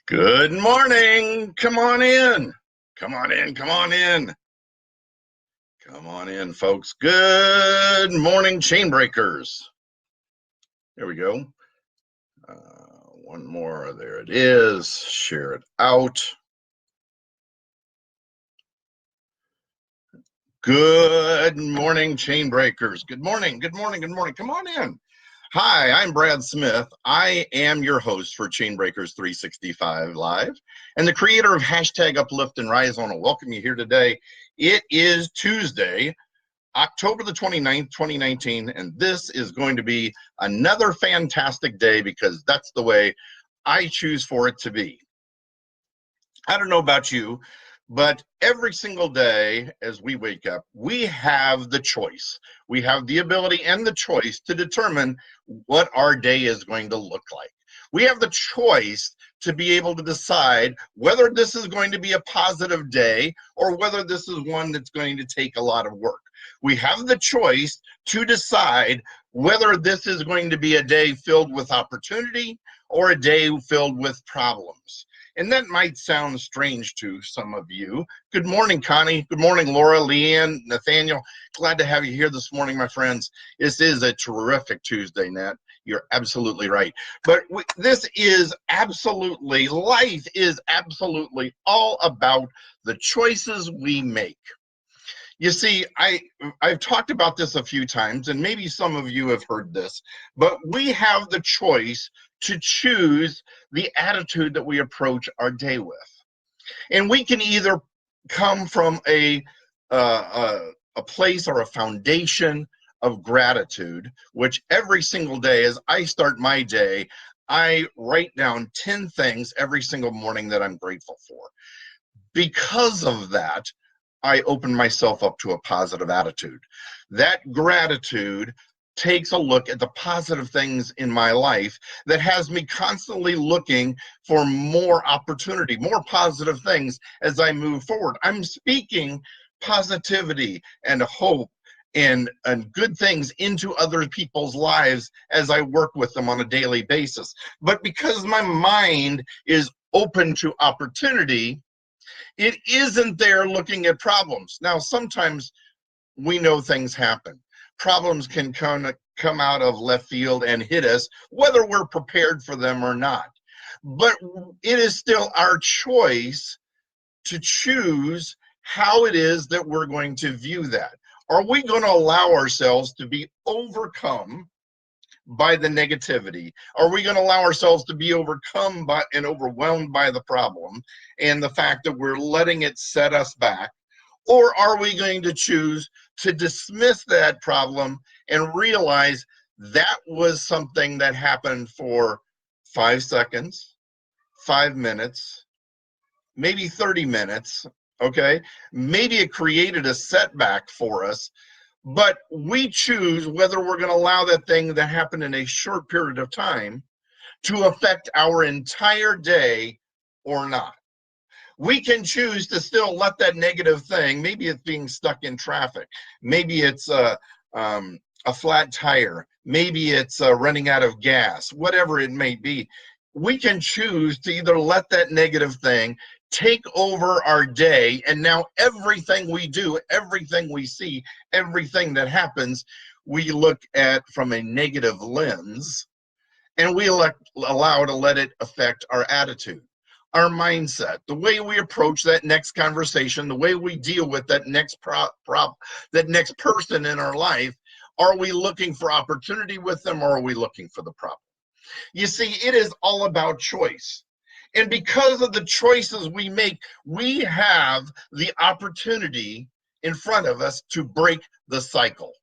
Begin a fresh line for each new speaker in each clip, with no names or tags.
Good morning. Come on in. Come on in. Come on in. Come on in, folks. Good morning, Chainbreakers. There we go. One more. There it is. Share it out. Good morning, Chainbreakers. Good morning. Good morning. Good morning. Come on in. Hi, I'm Brad Smith. I am your host for Chainbreakers 365 Live and the creator of hashtag Uplift and Rise. I want to welcome you here today. It is Tuesday, October the 29th, 2019, and this is going to be another fantastic day because that's the way I choose for it to be. I don't know about you, but every single day as we wake up, we have the choice. We have the ability and the choice to determine what our day is going to look like. We have the choice to be able to decide whether this is going to be a positive day or whether this is one that's going to take a lot of work. We have the choice to decide whether this is going to be a day filled with opportunity or a day filled with problems. And that might sound strange to some of you. Good morning, Connie. Good morning, Laura, Leanne, Nathaniel. Glad to have you here this morning, my friends. This is a terrific Tuesday, Nat. You're absolutely right. But this is absolutely, life is absolutely all about the choices we make. You see, I've talked about this a few times, and maybe some of you have heard this, but we have the choice to choose the attitude that we approach our day with. And we can either come from a place or a foundation of gratitude, which every single day as I start my day, I write down 10 things every single morning that I'm grateful for. Because of that, I open myself up to a positive attitude. That gratitude takes a look at the positive things in my life that has me constantly looking for more opportunity, more positive things as I move forward. I'm speaking positivity and hope and good things into other people's lives as I work with them on a daily basis. But because my mind is open to opportunity, it isn't there looking at problems. Now, sometimes we know things happen. Problems can come out of left field and hit us, whether we're prepared for them or not. But it is still our choice to choose how it is that we're going to view that. Are we going to allow ourselves to be overcome by the negativity? Are we going to allow ourselves to be overcome by and overwhelmed by the problem and the fact that we're letting it set us back? Or are we going to choose to dismiss that problem and realize that was something that happened for 5 seconds, 5 minutes, maybe 30 minutes, okay? Maybe it created a setback for us, but we choose whether we're going to allow that thing that happened in a short period of time to affect our entire day or not. We can choose to still let that negative thing, maybe it's being stuck in traffic, maybe it's a flat tire, maybe it's running out of gas, whatever it may be. We can choose to either let that negative thing take over our day, and now everything we do, everything we see, everything that happens, we look at from a negative lens, and we allow to let it affect our attitude, our mindset, the way we approach that next conversation, the way we deal with that next that next person in our life. Are we looking for opportunity with them, or are we looking for the problem? You see, it is all about choice. And because of the choices we make, we have the opportunity in front of us to break the cycle.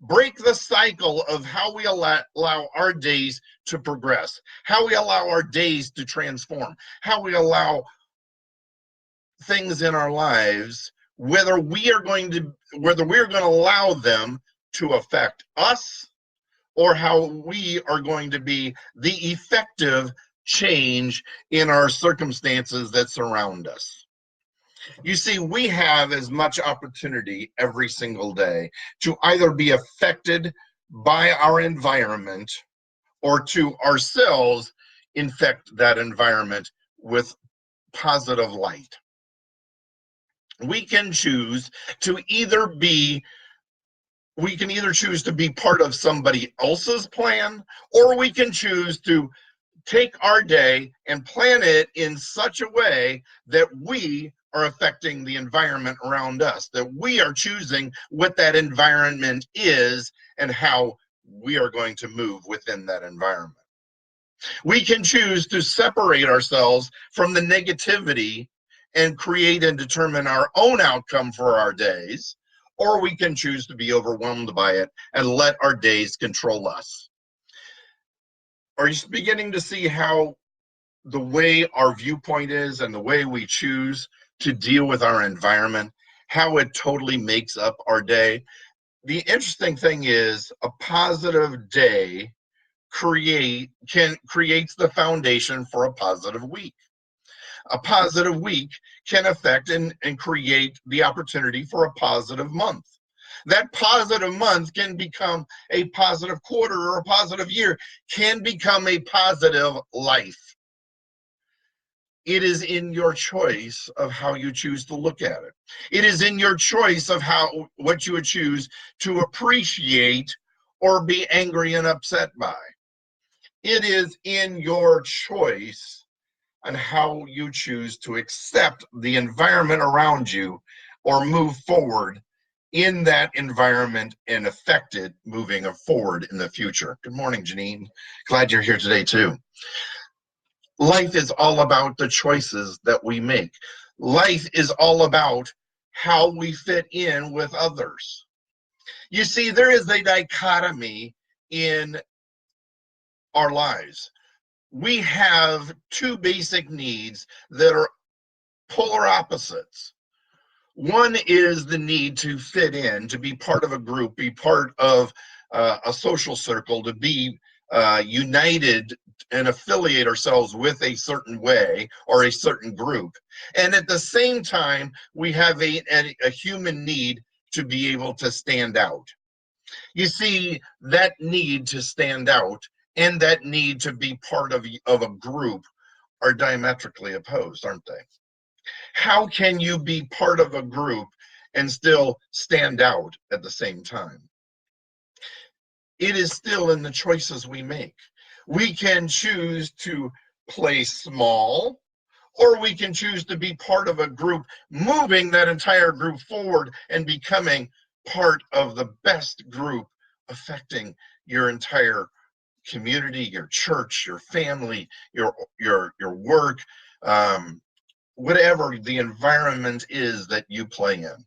Break the cycle of how we allow our days to progress, how we allow our days to transform, how we allow things in our lives, whether we're going to allow them to affect us, or how we are going to be the effective change in our circumstances that surround us. You see, we have as much opportunity every single day to either be affected by our environment or to ourselves infect that environment with positive light. We can choose to either be we can either choose to be part of somebody else's plan, or we can choose to take our day and plan it in such a way that we are affecting the environment around us, that we are choosing what that environment is and how we are going to move within that environment. We can choose to separate ourselves from the negativity and create and determine our own outcome for our days, or we can choose to be overwhelmed by it and let our days control us. Are you beginning to see how the way our viewpoint is and the way we choose to deal with our environment, how it totally makes up our day? The interesting thing is a positive day creates the foundation for a positive week. A positive week can affect and create the opportunity for a positive month. That positive month can become a positive quarter, or a positive year can become a positive life. It is in your choice of how you choose to look at it. It is in your choice of what you would choose to appreciate or be angry and upset by. It is in your choice on how you choose to accept the environment around you or move forward in that environment and affect it moving forward in the future. Good morning, Janine. Glad you're here today too. Life is all about the choices that we make. Life is all about how we fit in with others. You see, there is a dichotomy in our lives. We have two basic needs that are polar opposites. One is the need to fit in, to be part of a group, be part of a social circle, to be united and affiliate ourselves with a certain way or a certain group. And at the same time, we have a human need to be able to stand out. You see, that need to stand out and that need to be part of a group are diametrically opposed, aren't they? How can you be part of a group and still stand out at the same time? It is still in the choices we make. We can choose to play small, or we can choose to be part of a group, moving that entire group forward and becoming part of the best group, affecting your entire community, your church, your family, your work, whatever the environment is that you play in.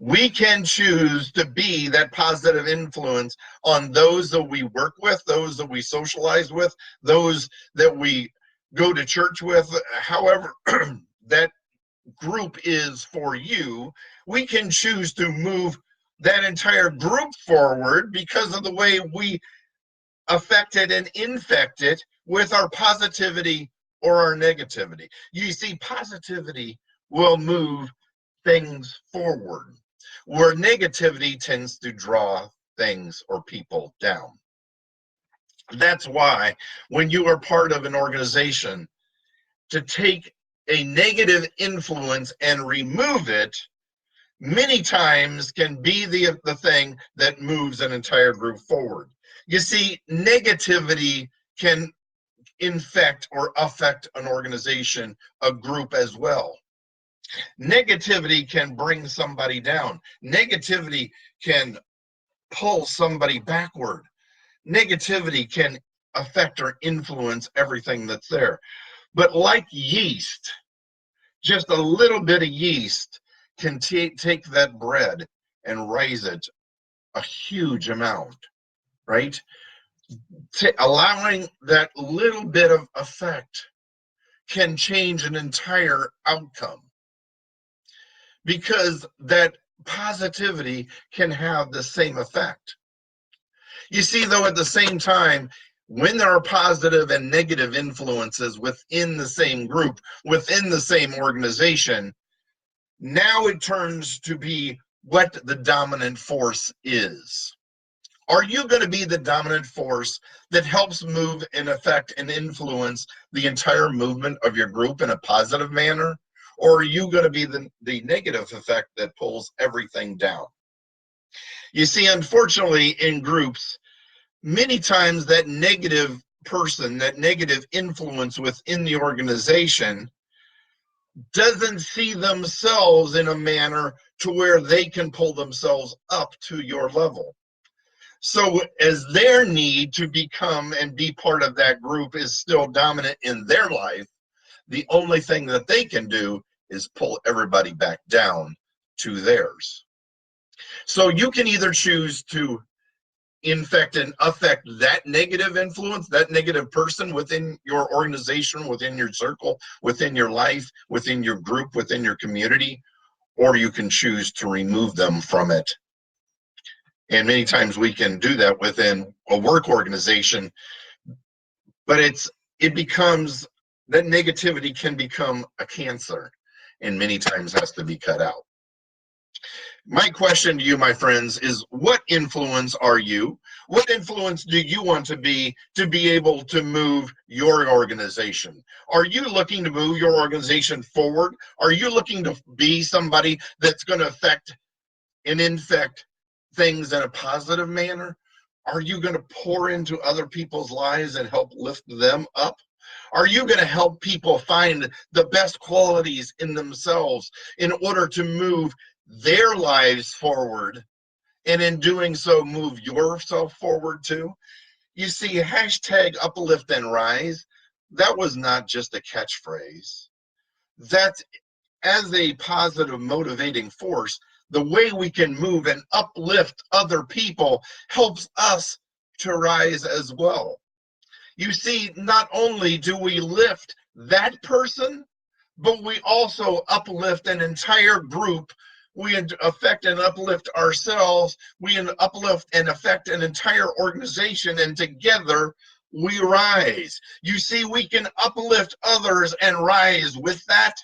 We can choose to be that positive influence on those that we work with, those that we socialize with, those that we go to church with, however that group is for you. We can choose to move that entire group forward because of the way we affect it and infect it with our positivity or our negativity. You see, positivity will move things forward, where negativity tends to draw things or people down. That's why when you are part of an organization, to take a negative influence and remove it many times can be the thing that moves an entire group forward. You see, negativity can infect or affect an organization, a group as well. Negativity can bring somebody down. Negativity can pull somebody backward. Negativity can affect or influence everything that's there. But like yeast, just a little bit of yeast can take that bread and raise it a huge amount, right? Allowing that little bit of effect can change an entire outcome, because that positivity can have the same effect. You see, though, at the same time, when there are positive and negative influences within the same group, within the same organization, now it turns to be what the dominant force is. Are you going to be the dominant force that helps move and affect and influence the entire movement of your group in a positive manner? Or are you going to be the negative effect that pulls everything down? You see, unfortunately, in groups, many times that negative person, that negative influence within the organization doesn't see themselves in a manner to where they can pull themselves up to your level. So as their need to become and be part of that group is still dominant in their life, the only thing that they can do is pull everybody back down to theirs. So you can either choose to infect and affect that negative influence, that negative person within your organization, within your circle, within your life, within your group, within your community, or you can choose to remove them from it. And many times we can do that within a work organization, but it becomes, that negativity can become a cancer and many times has to be cut out. My question to you, my friends, is what influence are you? What influence do you want to be able to move your organization? Are you looking to move your organization forward? Are you looking to be somebody that's going to affect and infect things in a positive manner? Are you going to pour into other people's lives and help lift them up? Are you going to help people find the best qualities in themselves in order to move their lives forward, and in doing so move yourself forward too? You see, hashtag uplift and rise, that was not just a catchphrase. That's, as a positive motivating force, the way we can move and uplift other people helps us to rise as well. You see, not only do we lift that person, but we also uplift an entire group. We affect and uplift ourselves. We uplift and affect an entire organization, and together we rise. You see, we can uplift others and rise with that,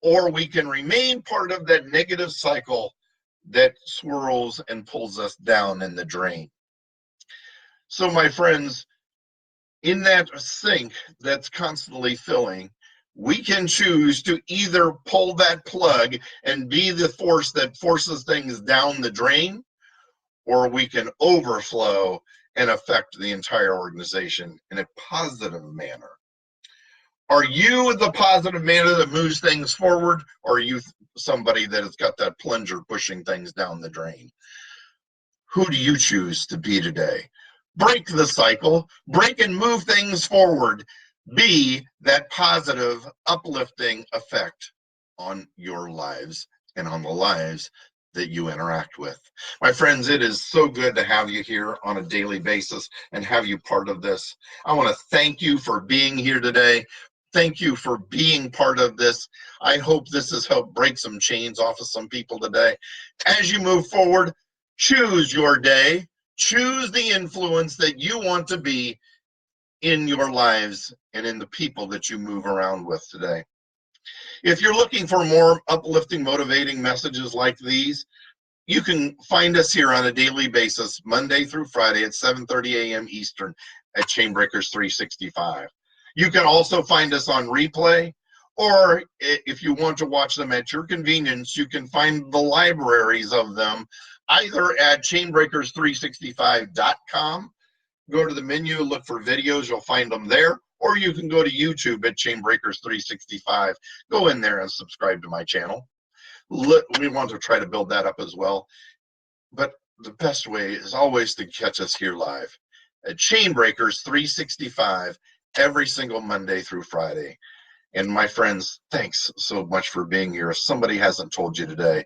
or we can remain part of that negative cycle that swirls and pulls us down in the drain. So, my friends, in that sink that's constantly filling, we can choose to either pull that plug and be the force that forces things down the drain, or we can overflow and affect the entire organization in a positive manner. Are you the positive manner that moves things forward, or are you somebody that has got that plunger pushing things down the drain? Who do you choose to be today? Break the cycle, break and move things forward. Be that positive, uplifting effect on your lives and on the lives that you interact with. My friends, it is so good to have you here on a daily basis and have you part of this. I want to thank you for being here today. Thank you for being part of this. I hope this has helped break some chains off of some people today. As you move forward, choose your day. Choose the influence that you want to be in your lives and in the people that you move around with today. If you're looking for more uplifting, motivating messages like these, you can find us here on a daily basis, Monday through Friday at 7:30 a.m. Eastern at Chainbreakers 365. You can also find us on replay, or if you want to watch them at your convenience, you can find the libraries of them either at chainbreakers365.com. Go to the menu, look for videos, you'll find them there, or you can go to YouTube at Chainbreakers365. Go in there and subscribe to my channel. We want to try to build that up as well. But the best way is always to catch us here live at Chainbreakers365 every single Monday through Friday. And my friends, thanks so much for being here. If somebody hasn't told you today,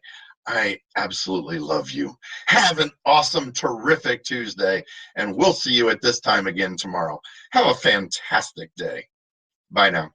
I absolutely love you. Have an awesome, terrific Tuesday, and we'll see you at this time again tomorrow. Have a fantastic day. Bye now.